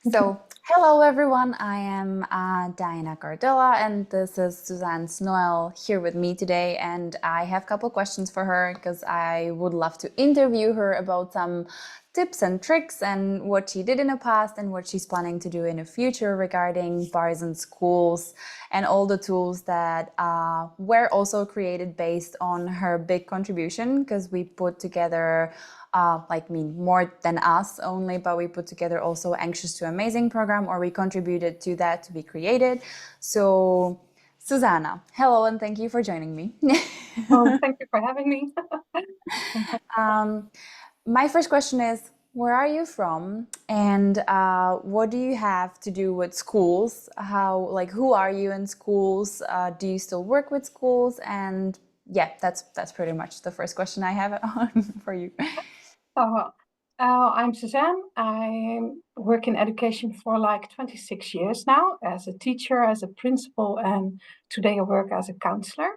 So, hello everyone, I am Diana Cardilla and this is Susanne Snoeij here with me today. And I have a couple questions for her because I would love to interview her about some tips and tricks and what she did in the past and what she's planning to do in the future regarding bars and schools and all the tools that were also created based on her big contribution because we put together more than us only, but we put together also Anxious to Amazing program, or we contributed to that to be created. So, Susanna, hello, and thank you for joining me. Oh, thank you for having me. My first question is, where are you from, and what do you have to do with schools? Who are you in schools? Do you still work with schools? And yeah, that's pretty much the first question I have on for you. Uh, I'm Suzanne. I work in education for like 26 years now as a teacher, as a principal, and today I work as a counselor.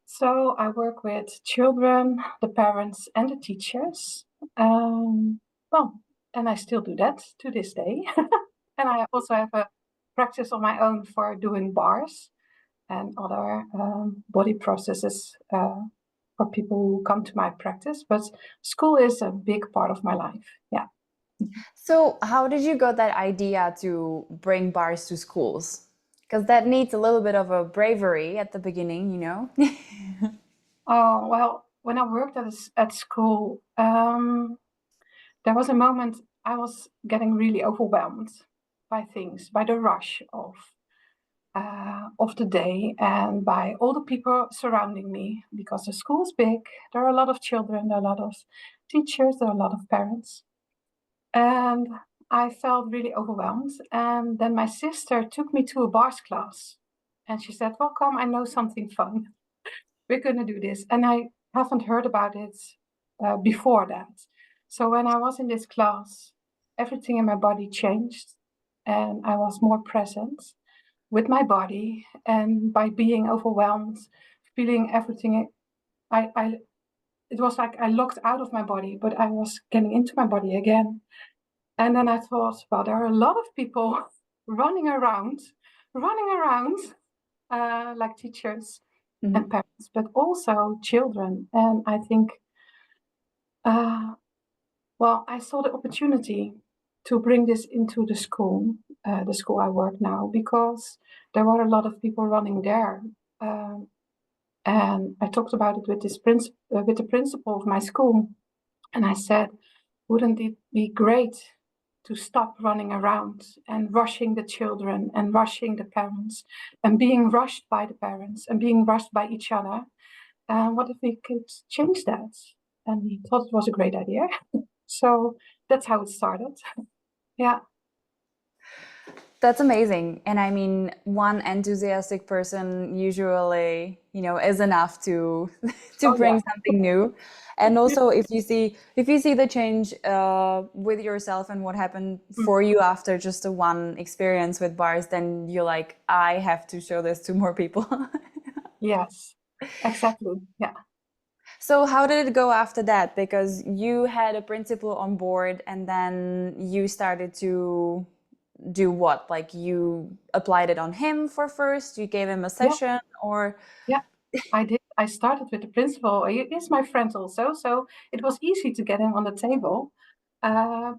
So I work with children, the parents, and the teachers. Um, well, and I still do that to this day. And I also have a practice on my own for doing bars and other body processes for people who come to my practice. But school is a big part of my life. Yeah. So, how did you got that idea to bring bars to schools? Because that needs a little bit of a bravery at the beginning, you know? Oh, well, when I worked at school, there was a moment I was getting really overwhelmed by things, by the rush of the day, and by all the people surrounding me. Because the school is big, there are a lot of children, there are a lot of teachers, there are a lot of parents. And I felt really overwhelmed. And then my sister took me to a bars class. And she said, well, come, I know something fun. We're going to do this. And I haven't heard about it before that. So when I was in this class, everything in my body changed. And I was more present with my body. And by being overwhelmed, feeling everything, I it was like I locked out of my body, but I was getting into my body again. And then I thought, well, there are a lot of people running around, like teachers and Mhm. parents, but also children. And I think, uh, well, I saw the opportunity to bring this into the school I work now, because there were a lot of people running there. Um, and I talked about it with with the principal of my school, and I said, wouldn't it be great to stop running around and rushing the children and rushing the parents and being rushed by the parents and being rushed by each other? And what if we could change that? And he thought it was a great idea. So that's how it started. Yeah. That's amazing. And I mean, one enthusiastic person usually, is enough to to Oh, yeah. bring something new. And also if you see the change with yourself and what happened for you after just the one experience with bars, then you're like, I have to show this to more people. Yes, exactly. Yeah. So how did it go after that? Because you had a principal on board and then you started to do what? Like you applied it on him for first, you gave him a Yeah. session, or Yeah. I did. I started with the principal. He is my friend also, so it was easy to get him on the table.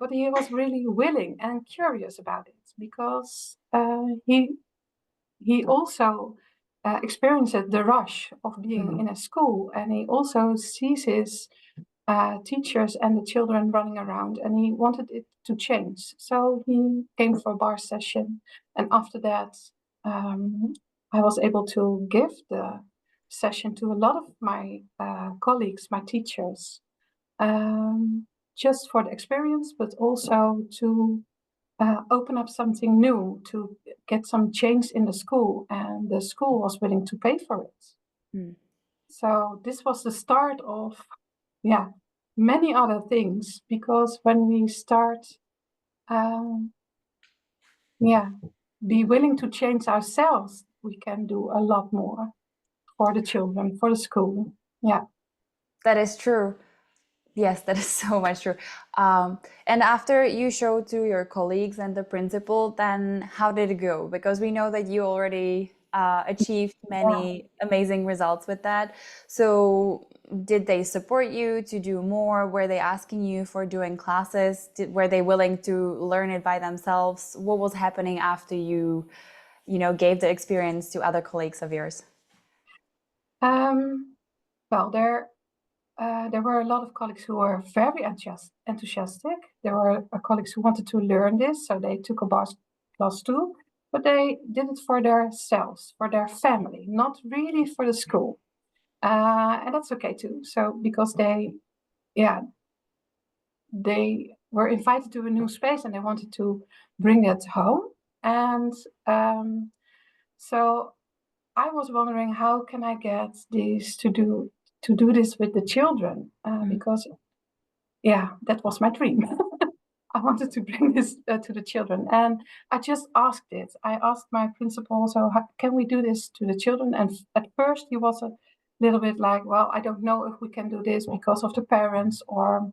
But he was really willing and curious about it, because he also experienced the rush of being Mhm. in a school, and he also sees his teachers and the children running around, and he wanted it to change. So he came for a bar session, and after that, um, I was able to give the session to a lot of my colleagues, my teachers, um, just for the experience, but also to open up something new, to get some change in the school, and the school was willing to pay for it. Mm. So this was the start of, yeah, many other things, because when we start, um, yeah, be willing to change ourselves, we can do a lot more for the children, for the school. Yeah. That is true. Yes, that is so much true. And after you showed to your colleagues and the principal, then how did it go? Because we know that you already achieved Yeah. many amazing results with that. So, did they support you to do more? Were they asking you for doing classes? Were they willing to learn it by themselves? What was happening after gave the experience to other colleagues of yours? Um, well, there were a lot of colleagues who were very enthusiastic. There were colleagues who wanted to learn this, so they took a bars class too, but they did it for themselves, for their family, not really for the school. And that's okay too. So because yeah, they were invited to a new space and they wanted to bring it home. And so I was wondering how can I get these to do this with the children because yeah, that was my dream. I wanted to bring this to the children, and I just asked it. I asked my principal, so how, can we do this to the children? And at first, he was a little bit like, well, I don't know if we can do this because of the parents, or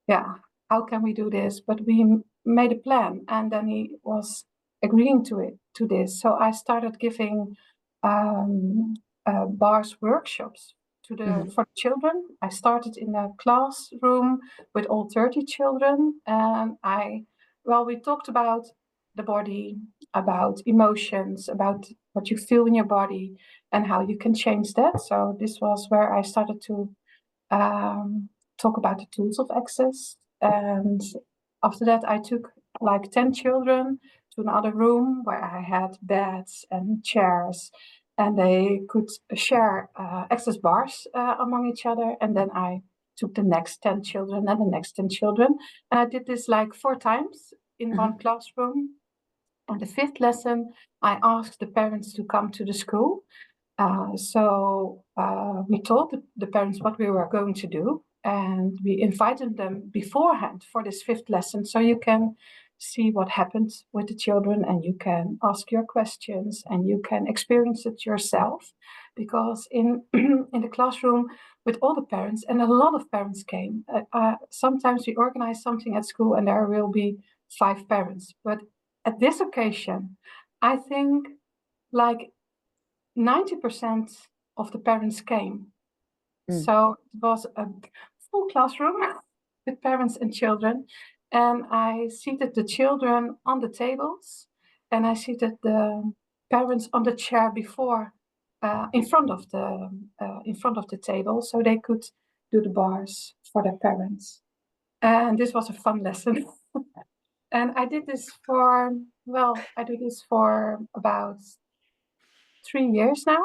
yeah, how can we do this? But we made a plan, and then he was agreeing to this. So I started giving um, bars workshops Mhm. for the children. I started in a classroom with all 30 children, and we talked about the body, about emotions, about what you feel in your body, and how you can change that. So this was where I started to um, talk about the tools of access. And after that, I took like 10 children to another room where I had beds and chairs, and they could share access bars among each other. And then I took the next 10 children and the next 10 children. And I did this like 4 times in one Mhm. classroom. And the fifth lesson, I asked the parents to come to the school we told the parents what we were going to do, and we invited them beforehand for this fifth lesson, so you can see what happened with the children, and you can ask your questions, and you can experience it yourself. Because in in the classroom with all the parents, and a lot of parents came. Sometimes we organize something at school, and there will be 5 parents, but at this occasion, I think like 90% of the parents came. Mm. So it was a full classroom with parents and children. And I seated the children on the tables and I seated the parents on the chair before in front of the table so they could do the bars for their parents. And this was a fun lesson. And I did this I do this for about 3 years now.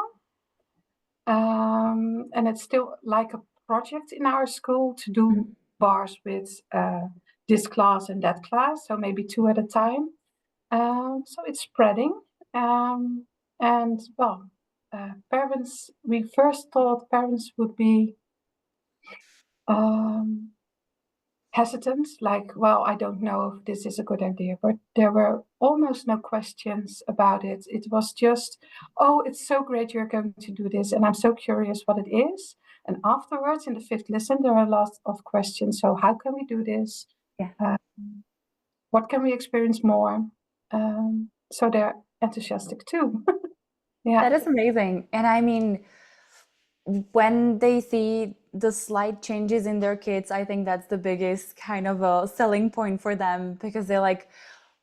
And it's still like a project in our school to do Mhm. bars with this class and that class, so maybe 2 at a time. So it's spreading. Um, and parents, we first thought parents would be um, hesitant, like, well, I don't know if this is a good idea, but there were almost no questions about it. It was just, oh, it's so great you're going to do this, and I'm so curious what it is. And afterwards, in the fifth lesson, there are lots of questions. So, how can we do this? Yeah. Uh, what can we experience more? So they're enthusiastic too. Yeah, That is amazing. And I mean, when they see the slight changes in their kids, I think that's the biggest kind of a selling point for them because they're like,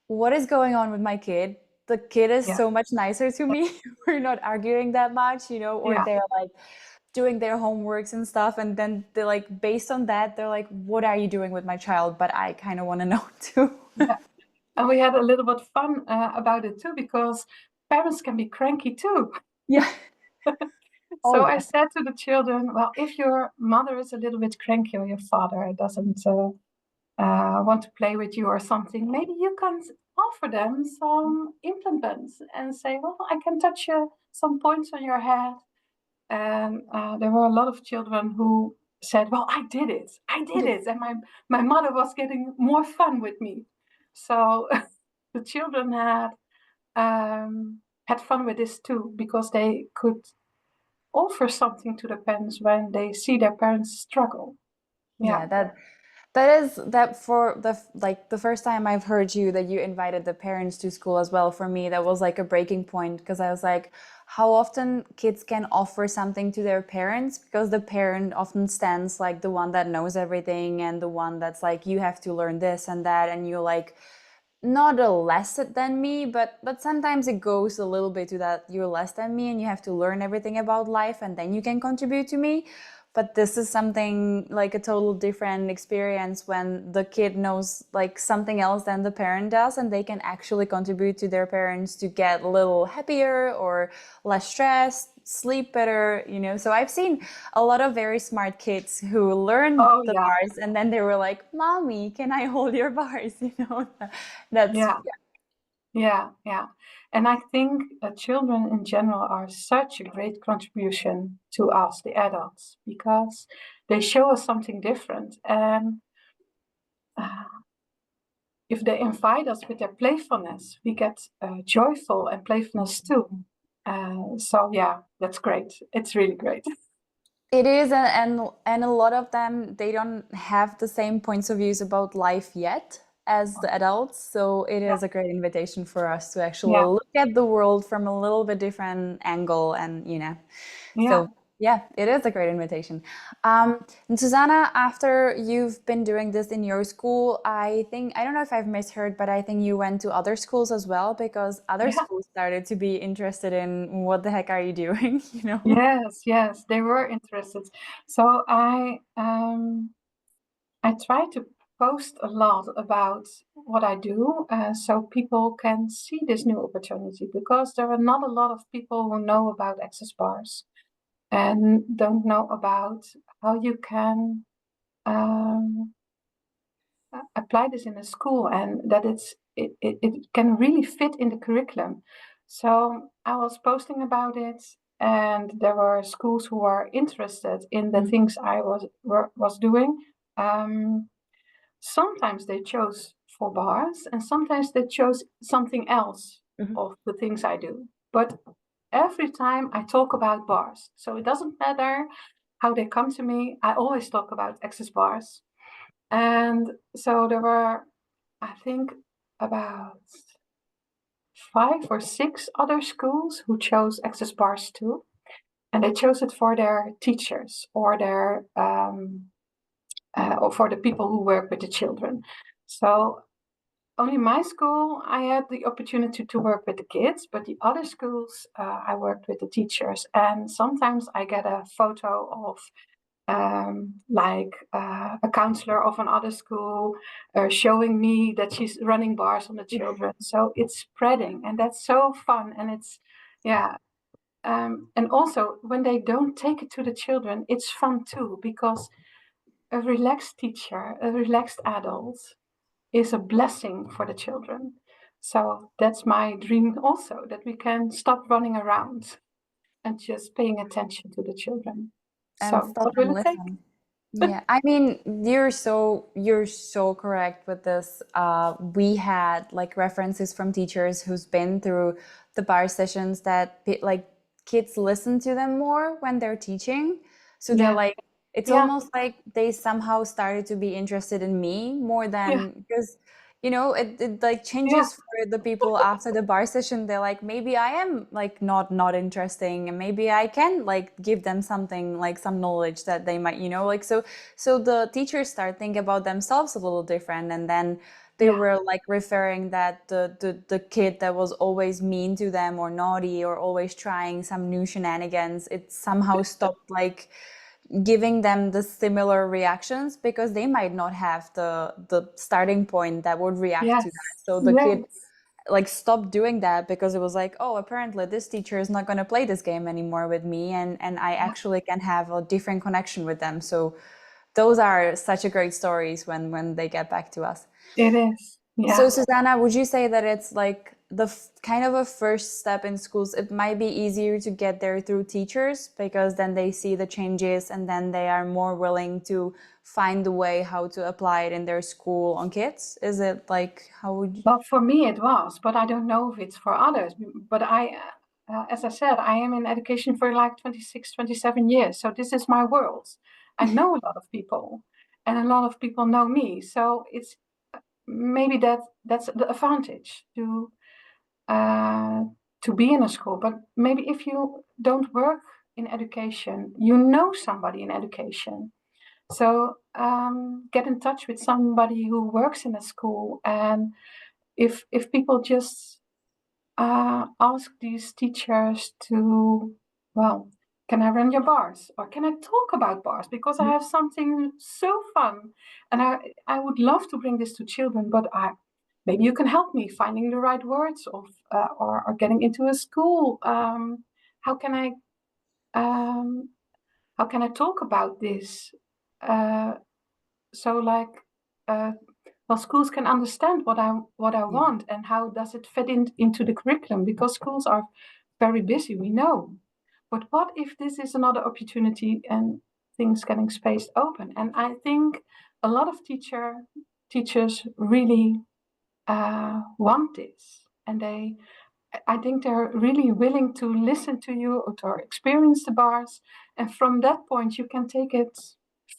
what is going on with my kid? The kid is yeah, so much nicer to me. We're not arguing that much, or yeah. they're like doing their homeworks and stuff. And then they're like, based on that, they're like, what are you doing with my child? But I kind of want to know too. Yeah. And we had a little bit fun about it too, because parents can be cranky too. Yeah. Oh, So I yes. said to the children, well, if your mother is a little bit cranky or your father doesn't want to play with you or something, maybe you can offer them some implements and say, well, I can touch some points on your head. And there were a lot of children who said, well, I did it. I did it. And my mother was getting more fun with me. So the children had fun with this too, because they could offer something to the parents when they see their parents struggle. Yeah, that for the first time I've heard you that you invited the parents to school as well. For me, that was like a breaking point because I was like, how often kids can offer something to their parents because the parent often stands like the one that knows everything and the one that's like, you have to learn this and that, and you're like not a less than me, but sometimes it goes a little bit to that you're less than me and you have to learn everything about life and then you can contribute to me. But this is something like a total different experience when the kid knows like something else than the parent does and they can actually contribute to their parents to get a little happier or less stressed, sleep better, you know. So I've seen a lot of very smart kids who learned Oh the yeah, bars and then they were like, "Mommy, can I hold your bars?" You know, that's yeah, yeah. And I think children in general are such a great contribution to us, the adults, because they show us something different. And uh, if they invite us with their playfulness, we get joyful and playfulness too. So yeah, that's great. It's really great. it is, and a lot of them they don't have the same points of views about life yet as the adults. So it Yeah, is a great invitation for us to actually yeah, look at the world from a little bit different angle, and you know, yeah, so yeah, it is a great invitation. And Susanna, after you've been doing this in your school, I think I don't know if I've misheard, but I think you went to other schools as well because other yeah. schools started to be interested in what the heck are you doing, you know? Yes, yes, they were interested. So I try to post a lot about what I do, so people can see this new opportunity because there are not a lot of people who know about access bars and don't know about how you can um, apply this in a school and that it can really fit in the curriculum. So I was posting about it, and there were schools who were interested in the things I was doing. Um, Sometimes they chose for bars, and sometimes they chose something else Mhm. of the things I do. But every time I talk about bars, so it doesn't matter how they come to me, I always talk about access bars. And so there were, I think, about 5 or 6 other schools who chose access bars too. And they chose it for their teachers or their or for the people who work with the children. So only my school, I had the opportunity to work with the kids, but the other schools, I worked with the teachers. And sometimes I get a photo of a counselor of another school showing me that she's running bars on the children. So it's spreading, and that's so fun. And it's, yeah. And also, when they don't take it to the children, it's fun too, because a relaxed teacher, a relaxed adult, is a blessing for the children. So that's my dream also, that we can stop running around and just paying attention to the children. And So stop what will and it take? listen. Yeah, I mean, you're so correct with this. We had like references from teachers who's been through the bar sessions that like kids listen to them more when they're teaching. So they're Yeah, like, it's yeah, almost like they somehow started to be interested in me more yeah, than because you know it like yeah, changes for the people after the bar session. They're like, maybe I am like not interesting and maybe I can like give them something like some knowledge that they might, you know, like so the teachers start thinking about themselves a little different, and then they yeah, were like referring that the kid that was always mean to them or naughty or always trying some new shenanigans, it somehow stopped like giving them the similar reactions because they might not have the starting point that would react to that. yes, So the kid yes, like stopped doing that because it was like, oh, apparently this teacher is not going to play this game anymore with me, and I yeah, actually can have a different connection with them. So those are such a great stories when they get back to us. it is. So, Yeah. Susanna, would you say that it's like the kind of a first step in schools? It might be easier to get there through teachers because then they see the changes and then they are more willing to find the way how to apply it in their school on kids. Is it like how would you? Well, for me it was, but I don't know if it's for others. But as I said, I am in education for like 26, 27 years. So this is my world. I know a lot of people. and a lot of people know me. So it's maybe that's the advantage uh, to be in a school. But maybe if you don't work in education, you know somebody in education. So get in touch with somebody who works in a school, and if people just ask these teachers to, well, can I run your bars or can I talk about bars because I have something so fun, and I would love to bring this to children, but maybe you can help me finding the right words of or getting into a school. How can I um, how can I talk about this? Uh, so like well, schools can understand what I Yeah. want and how does it fit into the curriculum, because schools are very busy, we know. But what if this is another opportunity and things getting spaced open? And I think a lot of teachers really want this, and I think they're really willing to listen to you or to experience the bars, and from that point you can take it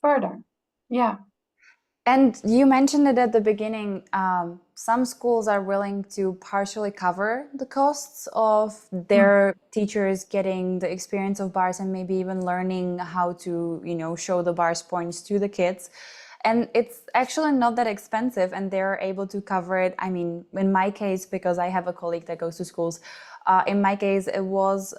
further. Yeah, And you mentioned it at the beginning. Some schools are willing to partially cover the costs of mm, their teachers getting the experience of bars and maybe even learning how to, show the bars points to the kids. And it's actually not that expensive, and they're able to cover it. I mean, in my case, because I have a colleague that goes to schools, in my case, it was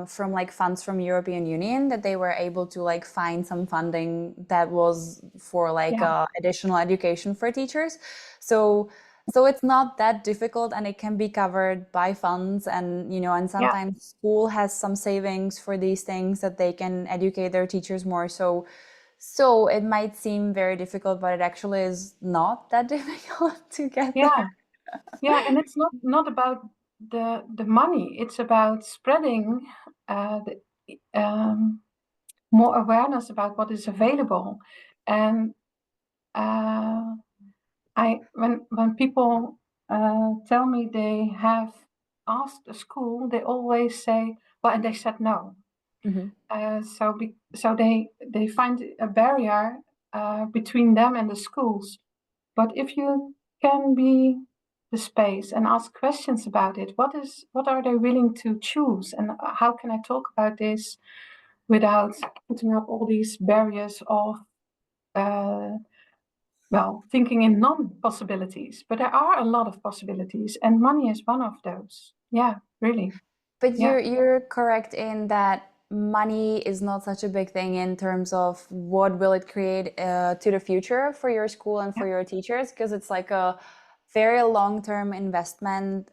from like funds from European Union that they were able to like find some funding that was for like yeah, additional education for teachers. So so it's not that difficult, and it can be covered by funds, and and yeah, sometimes school has some savings for these things that they can educate their teachers more. So it might seem very difficult, but it actually is not that difficult to get yeah. there. Yeah, and it's not about the money. It's about spreading the more awareness about what is available. And uh, I when people tell me they have asked a school, they always say, "Well," and they said no. Mhm. So they find a barrier between them and the schools. But if you can be the space and ask questions about it, what are they willing to choose, and how can I talk about this without putting up all these barriers of uh, well, thinking in non-possibilities? But there are a lot of possibilities, and money is one of those. Yeah, really. But Yeah, you're correct in that money is not such a big thing in terms of what will it create to the future for your school and yeah, for your teachers, because it's like a very long-term investment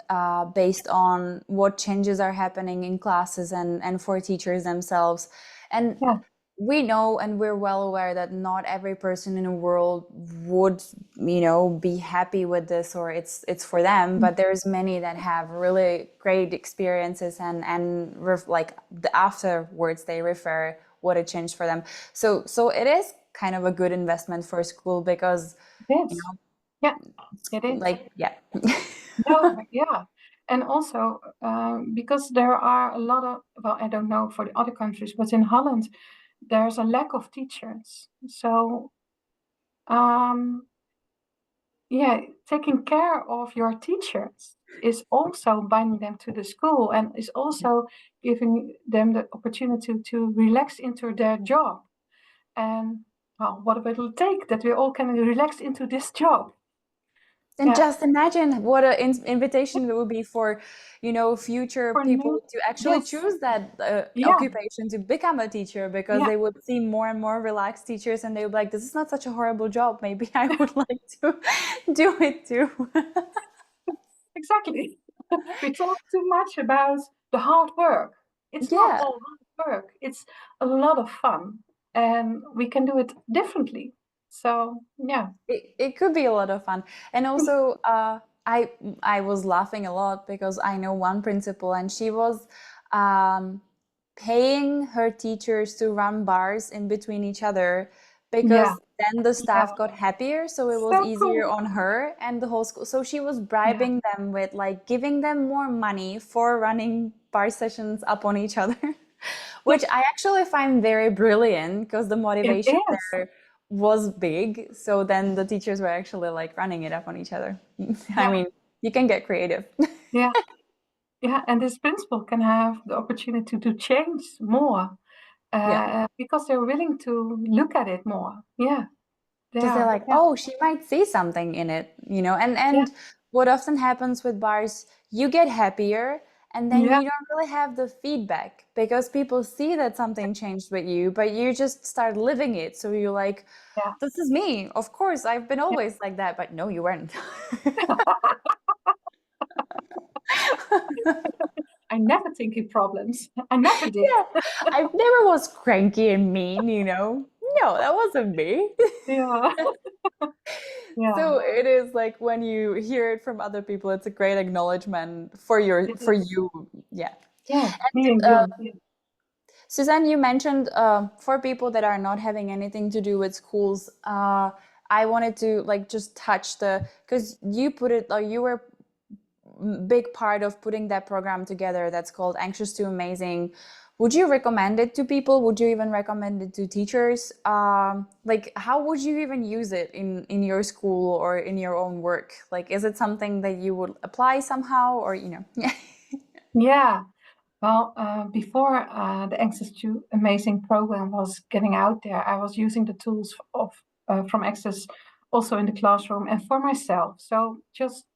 based on what changes are happening in classes and for teachers themselves. And yeah, we know and we're well aware that not every person in the world would be happy with this, or it's for them, mm, but there's many that have really great experiences, like the afterwards they refer what it changed for them. So it is kind of a good investment for a school, because it you is. know Yeah, it is. like yeah. No, yeah. And also because there are a lot of, well, I don't know for the other countries, but in Holland, there's a lack of teachers. So, um, yeah, taking care of your teachers is also binding them to the school and is also giving them the opportunity to relax into their job. And, well, what will it take that we all can relax into this job? And Yeah, just imagine what an invitation it would be for, future for new, people to actually yes, choose that yeah, occupation to become a teacher, because yeah. they would see more and more relaxed teachers, and they would be like, this is not such a horrible job. Maybe I would like to do it too. Exactly. We talk too much about the hard work. It's not Yeah. all hard work. It's a lot of fun, and we can do it differently. So yeah, It could be a lot of fun. And also, I was laughing a lot because I know one principal, and she was um, paying her teachers to run bars in between each other, yeah, because then the yeah. staff got happier, so it was So easier cool. on her and the whole school. So she was Yeah, bribing them with like giving them more money for running bar sessions up on each other, which yes, I actually find very brilliant, because the it motivation is. there was big. So then the teachers were actually like running it up on each other. I Yeah, mean, you can get creative. yeah, yeah. And this principal can have the opportunity to change more Yeah. because they're willing to look at it more. Yeah, they Because they're are. like, Yeah, oh, she might see something in it, you know. yeah, And what often happens with bars, you get happier, and then yeah, you don't really have the feedback because people see that something changed with you, but you just start living it. So you're like, yeah. this is me. Of course, I've been Yeah. always like that, but no, you weren't. I never think in problems. I never did. Yeah, I never was cranky and mean, you know. No, that wasn't me. Yeah, yeah. So it is like when you hear it from other people, it's a great acknowledgement for It for is. you. Yeah. Yeah, And being you. Yeah. Suzanne, you mentioned for people that are not having anything to do with schools, I wanted to like just touch the because you put it, you were big part of putting that program together that's called Anxious to Amazing. Would you recommend it to people? Would you even recommend it to teachers? Like, how would you even use it in your school or in your own work? Like, is it something that you would apply somehow, or you know? Yeah. Yeah. Well, before the Access to Amazing program was getting out there, I was using the tools of from Access also in the classroom and for myself. So just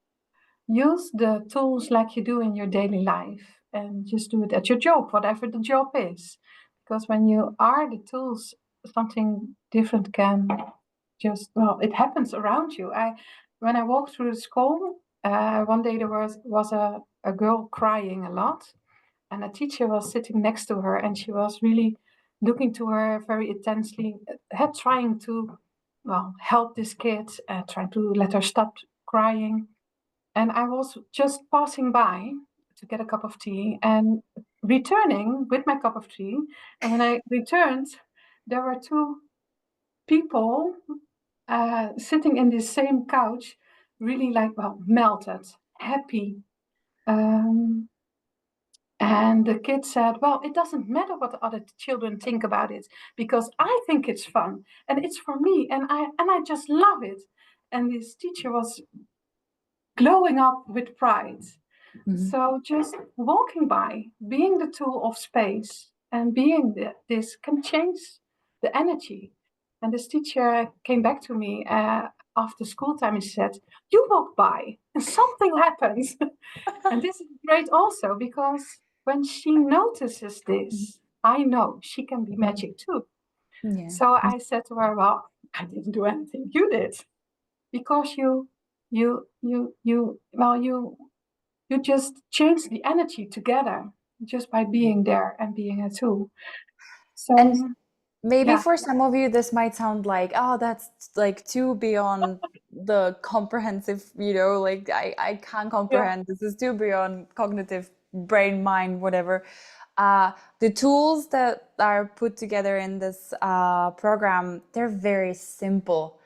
use the tools like you do in your daily life and just do it at your job, whatever the job is. Because when you are the tools, something different can just, well, it happens around you. When I walked through the school, one day there was a girl crying a lot, and a teacher was sitting next to her, and she was really looking to her very intensely, trying to, well, help this kid, trying to let her stop crying. And I was just passing by to get a cup of tea and returning with my cup of tea. And when I returned, there were two people sitting in this same couch, really like, well, melted, happy. Um, and the kid said, well, it doesn't matter what the other children think about it because I think it's fun and it's for me and I just love it. And this teacher was glowing up with pride. Mhm. So just walking by, being the tool of space and being this can change the energy. And this teacher came back to me after school time and said, you walk by and something happens. And this is great also because when she notices this, I know she can be magic too. Yeah. So I said to her, well, I didn't do anything, you did. Because you just change the energy together just by being there and being a tool. And So maybe yeah, for some of you, this might sound like, oh, that's like too beyond the comprehensive, you know, like I can't yeah, comprehend. This is too beyond cognitive brain, mind, whatever. The tools that are put together in this program, they're very simple.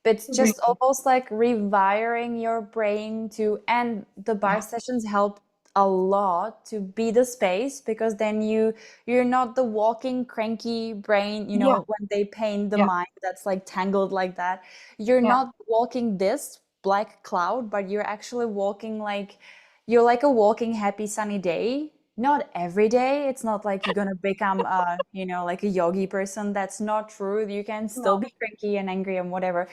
It's just really, almost like rewiring your brain to, and the bar yeah, sessions help a lot to be the space because then you're not the walking cranky brain, you yeah, know, when they paint the yeah, mind that's like tangled like that. You're yeah, not walking this black cloud, but you're actually walking like you're like a walking happy sunny day. Not every day. It's not like you're gonna become you know, like a yogi person. That's not true. You can still no, be cranky and angry and whatever.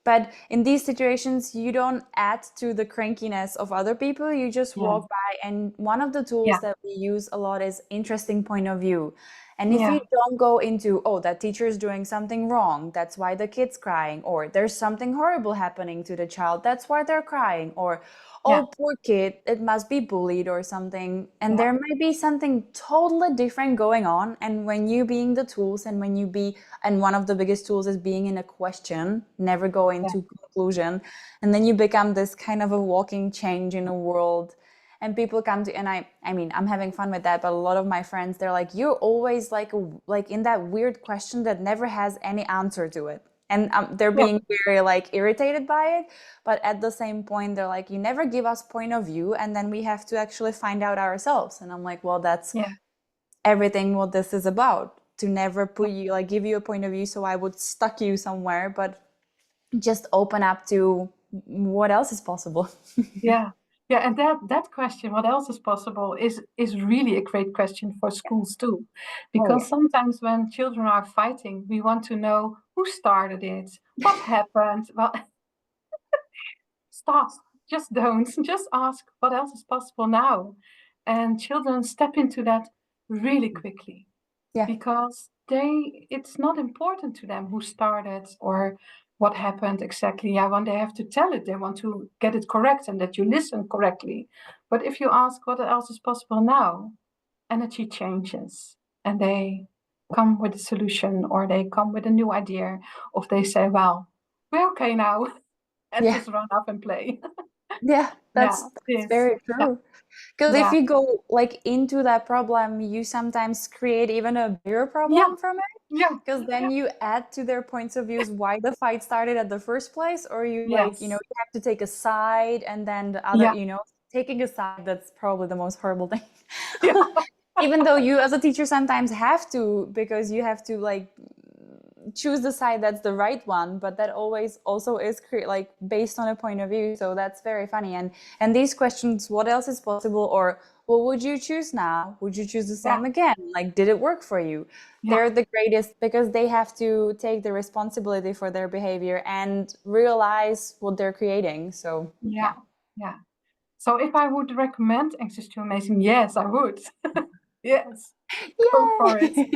But in these situations, you don't add to the crankiness of other people. You just yeah, walk by. And one of the yeah, tools that we use a lot is interesting point of view. And if you yeah, don't go into, oh, that teacher is doing something wrong, that's why the kid's crying, or there's something horrible happening to the child, that's why they're crying, or yeah, oh, poor kid, it must be bullied or something. And yeah, there might be something totally different going on. And when you being the tools and when you be, and one of the biggest tools is being in a question, never go yeah, into conclusion. And then you become this kind of a walking change in a world. And people come to, and I mean, I'm having fun with that, but a lot of my friends, they're like, you're always like, like in that weird question that never has any answer to it. And they're yeah, being very like irritated by it, but at the same point, they're like, you never give us point of view, and then we have to actually find out ourselves. And I'm like, well, that's yeah, everything what this is about. to never put you, like give you a point of view, so I would stuck you somewhere, but just open up to what else is possible. Yeah. Yeah, and that question, what else is possible, is really a great question for schools too. Oh Because yeah. sometimes when children are fighting, we want to know who started it, what happened. Well, stop. Just don't. Just ask what else is possible now. And children step into that really quickly Yeah. because it's not important to them who started or what happened exactly. Yeah, when they have to tell it, they want to get it correct and that you listen correctly. But if you ask what else is possible now, energy changes and they come with a solution or they come with a new idea, or they say, well, we're okay now, and Yeah. just run up and play. Yeah, Yeah, that's this. very Yeah, true. Because if yeah, you go like into that problem, you sometimes create even a bigger yeah, problem from it. yeah, Because then you add to their points of views why the fight started at the first place, or you like, yes, you have to take a side, and then the other, yeah, taking a side, that's probably the most horrible thing. yeah, Even though you as a teacher sometimes have to, because you have to like choose the side that's the right one, but that always also is like based on a point of view. So that's very funny. And these questions, what else is possible, or what would you choose now? Would you choose the yeah, same again? Like, did it work for you? yeah, They're the greatest because they have to take the responsibility for their behavior and realize what they're creating. So yeah, yeah. yeah. So if I would recommend Access to Amazing, yes, I would. Yes, go for it. Yay!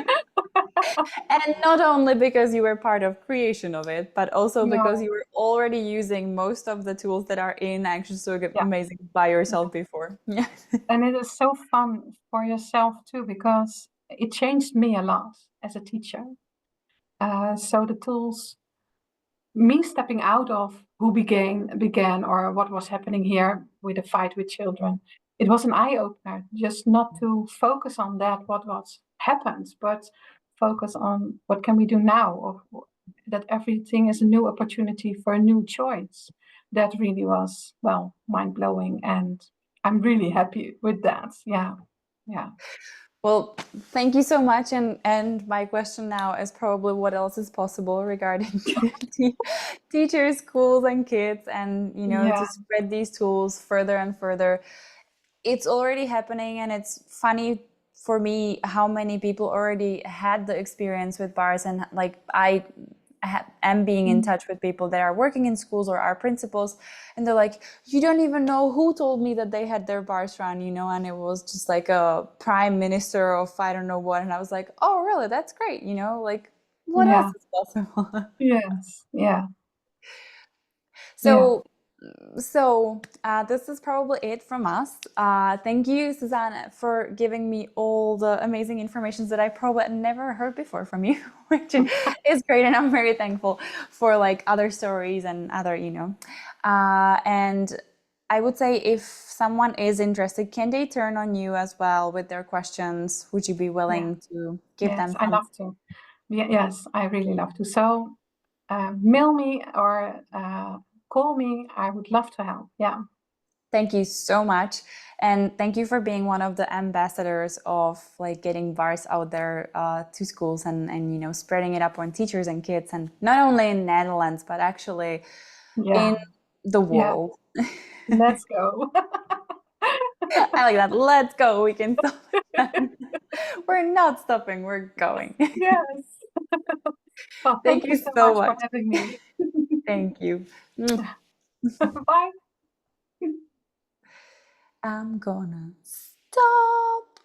And not only because you were part of creation of it, but also because No, you were already using most of the tools that are in Action So yeah, Amazing by yeah. yourself before. Yeah. And it is so fun for yourself too, because it changed me a lot as a teacher. So the tools, me stepping out of who began or what was happening here with the fight with children, it was an eye opener. Just not to focus on that what was happened, but focus on what can we do now. Or that everything is a new opportunity for a new choice. That really was, well, mind blowing, and I'm really happy with that. Yeah, yeah, Well, thank you so much. And my question now is probably what else is possible regarding teachers, schools, and kids, and yeah, to spread these tools further and further. It's already happening, and it's funny for me how many people already had the experience with bars, and like am being in mm, touch with people that are working in schools or are principals, and they're like, you don't even know who told me that they had their bars run, and it was just like a prime minister of I don't know what, and I was like, oh really, that's great, like what else yeah, is possible. yes, yeah, yeah. So this is probably it from us. Thank you, Susanne, for giving me all the amazing information that I probably never heard before from you, which is great, and I'm very thankful for like other stories and other, and I would say if someone is interested, can they turn on you as well with their questions? Would you be Yeah. willing to give Yes, them I some? love to. Yes, I really love to. So mail me or call me. I would love to help. Yeah. Thank you so much. And thank you for being one of the ambassadors of like getting VARs out there to schools and spreading it up on teachers and kids, and not only in Netherlands, but actually Yeah. in the Yeah. world. Let's go. I like that. Let's go. We can stop again. We're not stopping. We're going. Yes. Well, Thank thank you you so so much for much. having me. Thank you. Bye. I'm gonna stop.